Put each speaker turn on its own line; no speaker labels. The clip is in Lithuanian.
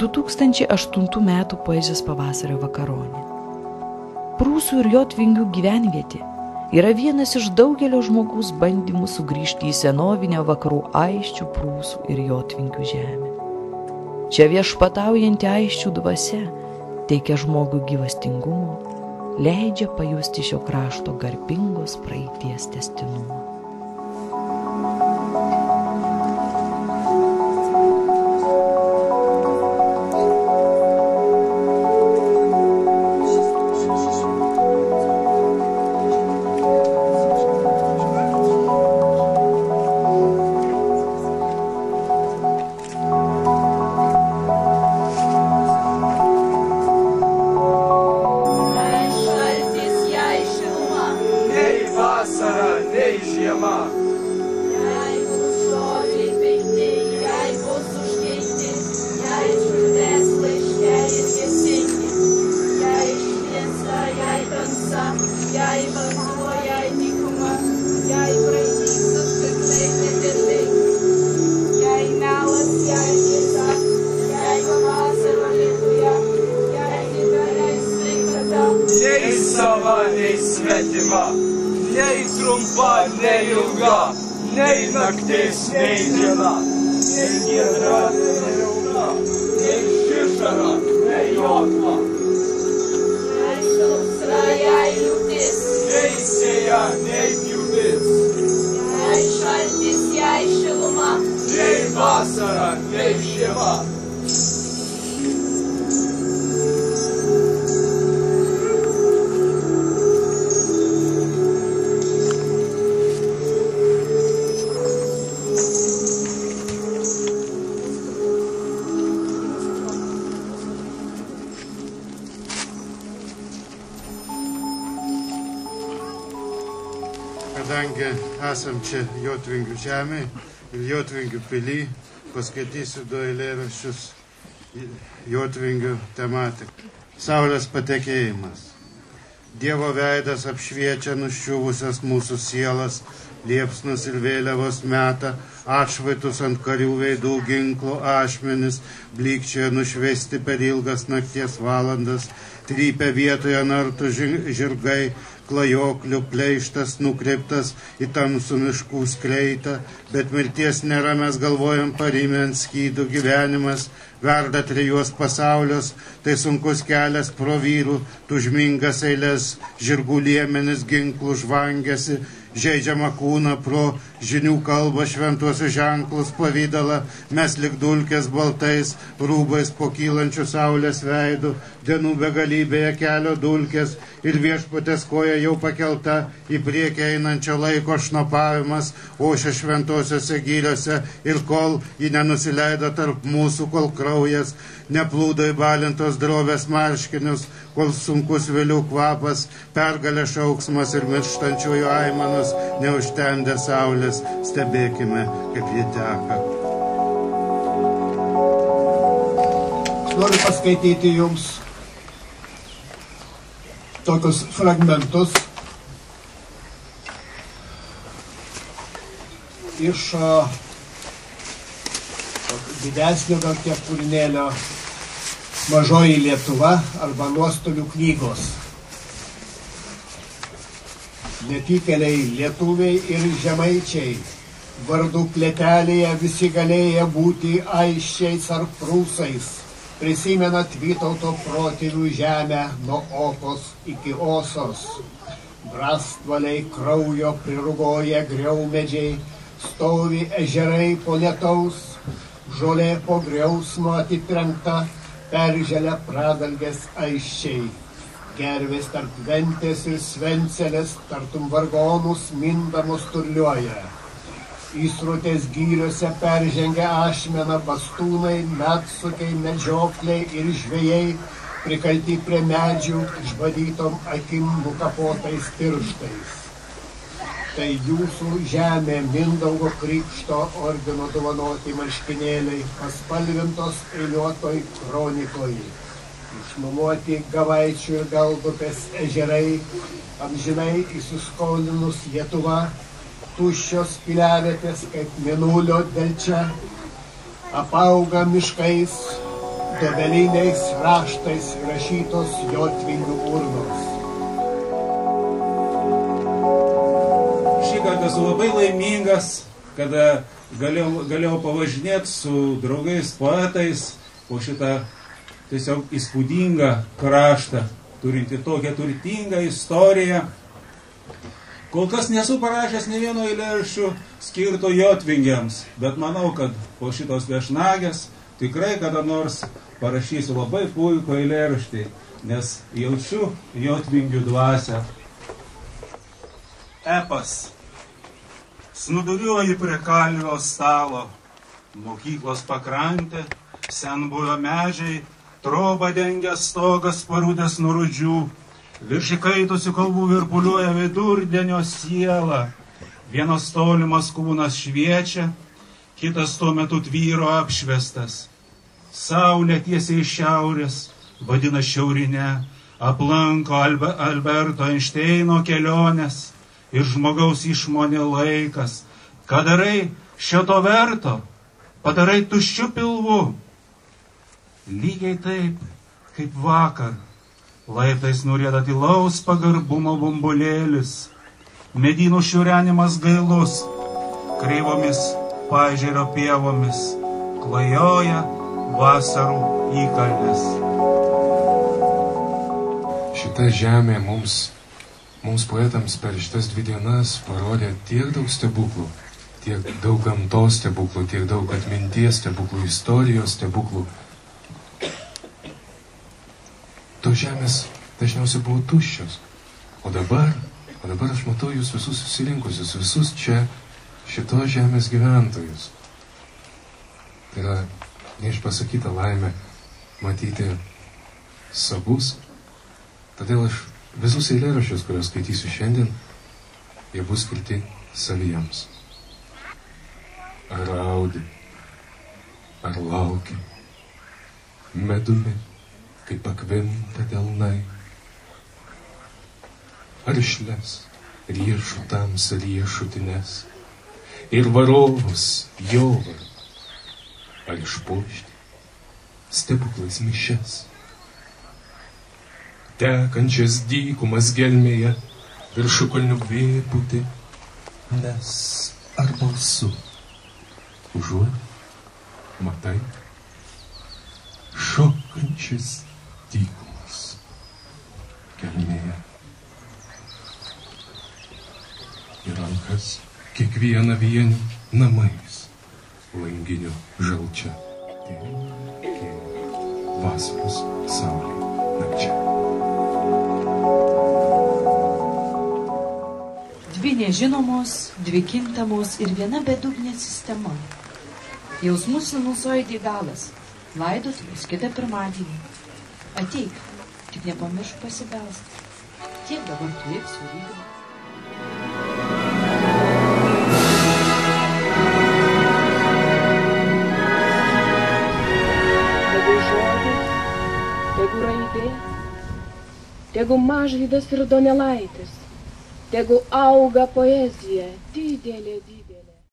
2008 metų poezijos pavasario vakaronė. Prūsų ir jotvingių gyvenvietė yra vienas iš daugelio žmogaus bandymų sugrįžti į senovinę vakarų aisčių, prūsų ir jotvingių žemę. Čia viešpataujanti aisčių dvasia teikia žmogui gyvastingumo, leidžia pajusti šio krašto garbingos praeities tęstinumą.
Nei sava, nei svetima, nei trumpa, nei ilga, nei naktis, nei diena, nei giedra, nei jauna, nei šišara, nei jotva.
Nei sausra, jei liūtis,
nei sėja, nei pjūtis,
jei šaltis, jei šiluma,
nei vasara, nei žiema.
Kadangi esam čia Jotvingių žemė ir Jotvingių pily, paskaitysiu du eilėraščius Jotvingių tematiką. Saulės patekėjimas. Dievo veidas apšviečia nuščiuvusias mūsų sielas, liepsnus ir vėliavos meta, atšvaitus ant karių veidų ginklų ašmenis, blykčioje nušvesti per ilgas nakties valandas, trypia vietoje nartų žirgai, klajoklių pleištas nukreiptas į tamsų miškų skleitą, bet mirties nėra, mes galvojam parimę ant skydų gyvenimas, verda trijos pasaulios, tai sunkus kelias pro vyrų, tužmingas eilės, žirgų liemenis, ginklų žvangėsi, žaidžiama kūną pro žinių kalbą, šventuosius ženklus pavydalą, mes lik dulkės baltais, rūbais po kylančių saulės veidų, dienų begalybėje kelio dulkės ir viešpatės koja jau pakelta, į priekį einančio laiko šnopavimas, ošia šventosiuose gyliuose ir kol ji nenusileido tarp mūsų, kol kraujas neplūdo į balintos drovės marškinius, kol sunkus vėlių kvapas, pergalė šauksmas ir mirštančiųjų aimanos neužtemdė saulės, stebėkime, kaip ji teka.
Noriu paskaityti jums tokius fragmentus iš didesnio gal kiek kūrinėlio Mažoji Lietuva arba Nuostolių knygos. Netikėliai lietuviai ir žemaičiai, vardų plėtelėje visi galėję būti aisčiais ar prūsais, prisimenat Vytauto protėvių žemę nuo Opos iki Osos. Brastvaliai kraujo prirugoję griaumedžiai, stovi ežerai po lietaus, žolė po griausmo atitrenkta, perželia pradalgės aiščiai. Gervės tarp ventės ir svencelės, tartum vargonus mindamos turliuoja. Įsrutės gyriuose peržengia ašmeną bastūnai, medsukiai, medžiokliai ir žvejai, prikalti prie medžių, išbadytom akim nukapotais pirštais. Tai jūsų žemė Mindaugo Krikšto ordino dovanoti marškinėliai, paspalvintos eiliuotoj kronikoj. Išnuomoti Gavaičių ir Galdupės ežerai, amžinai įsiskolinus Lietuva, tuščios piliavietės kaip Mėnulio delčia, apauga miškais, dobeliniais raštais rašytos jotvingių urnos.
Šįkart esu labai laimingas, kada galėjau pavažinėti su draugais poetais po šitą tiesiog įspūdingą kraštą, turinti tokią turtingą istoriją. Kol kas nesu parašęs ne vieno eilėraščio skirto jotvingiams, bet manau, kad po šitos viešnagės tikrai kada nors parašysiu labai puikų eilėraštį, nes jaučiu jotvingių dvasią. Epas. Snuduriuoji prie kalvio stalo, mokyklos pakrantė, senbuvio medžiai, trobą dengia stogas parūdęs nuo rudžių, virš įkaitusių kalbų virpuliuoja vidurdienio siela, vienas tolimas kūnas šviečia, kitas tuo metu tvyro apšviestas. Saulė tiesiai iš šiaurės, vadina šiaurinę, aplanko Alberto Einšteino kelionės, ir žmogaus išmonė laikas. Ką darai šito verto, padarai tuščiu pilvu. Lygiai taip, kaip vakar, laiptais nurieda tylaus pagarbumo bumbulėlis, medynų šiurenimas gailus, kreivomis paežerio pievomis, klajoja vasarų įkalnės.
Šita žemė mums poetams per šitas 2 dienas parodė tiek daug stebuklų, tiek daug gamtos stebuklų, tiek daug atminties stebuklų, istorijos stebuklų. Tos žemės dažniausiai buvo tuščios. O dabar aš matau jūs visus susirinkusius, visus čia šitos žemės gyventojus. Tai yra neišpasakyta laimė matyti savus. Todėl aš visus eilėraščius, kuriuos skaitysiu šiandien, jie bus skirti saviems. Ar raudi, ar lauki, medumi, kaip pakvinta delnai, ar išles riešutams riešutines ir varovus jovą, ar išpuošti stebuklais mišias. Tekančias dykumas gelmėje, viršukalnių vėpūti, nes ar balsu užuot matai šokančias dykumas gelmėje. Ir rankas kiekvieną vienį namais langinių žalčia. Vasaros saulė nakčia.
2 nežinomos, 2 kintamos ir 1 bedugnė sistema. Jausmų sinusoidė galas. Laidotuvės kitą pirmadienį. Ateik, tik nepamiršk pasibelsti. Tiek dabar turėk surygą.
Tegu žodis, tegu raidė, tegu Mažvydas ir Donelaitis, tegu auga poezija didelė.